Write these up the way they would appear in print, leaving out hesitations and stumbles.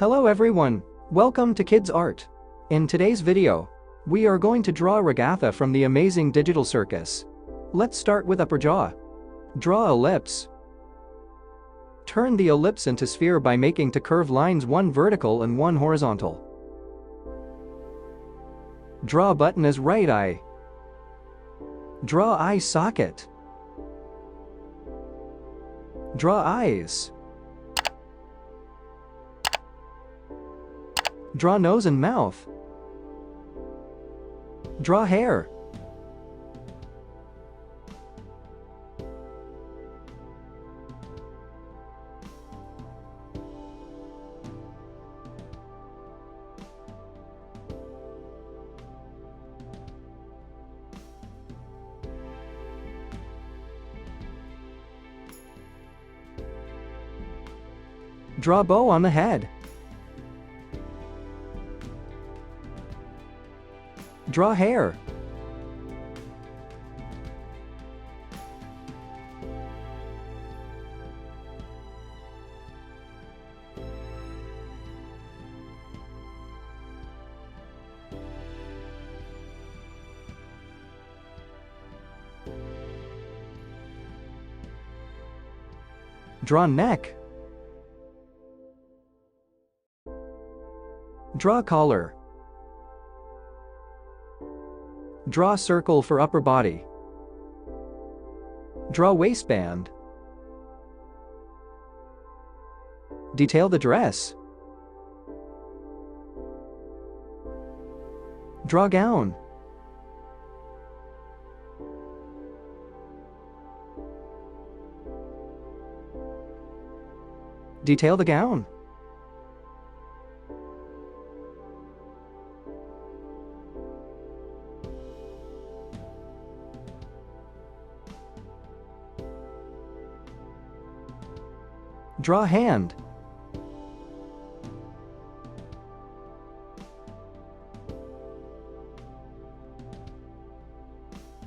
Hello everyone, welcome to Kidz Art. In today's video, we are going to draw Ragatha from the Amazing Digital Circus. Let's start with upper jaw. Draw ellipse. Turn the ellipse into sphere by making two curved lines, one vertical and one horizontal. Draw button as right eye. Draw eye socket. Draw eyes. Draw nose and mouth. Draw hair. Draw bow on the head. Draw hair. Draw neck. Draw collar. Draw circle for upper body. Draw waistband. Detail the dress. Draw gown. Detail the gown. Draw hand.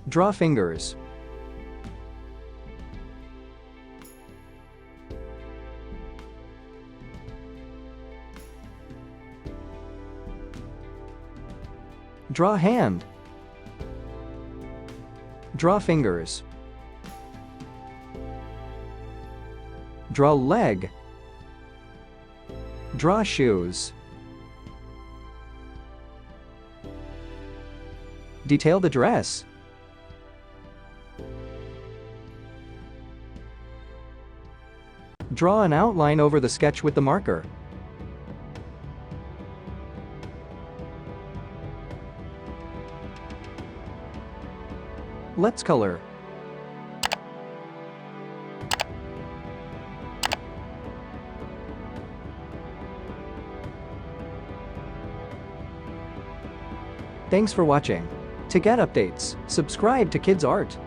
Draw fingers. Draw hand. Draw fingers. Draw leg. Draw shoes. Detail the dress. Draw an outline over the sketch with the marker. Let's color. Thanks for watching. To get updates, subscribe to Kidz Art.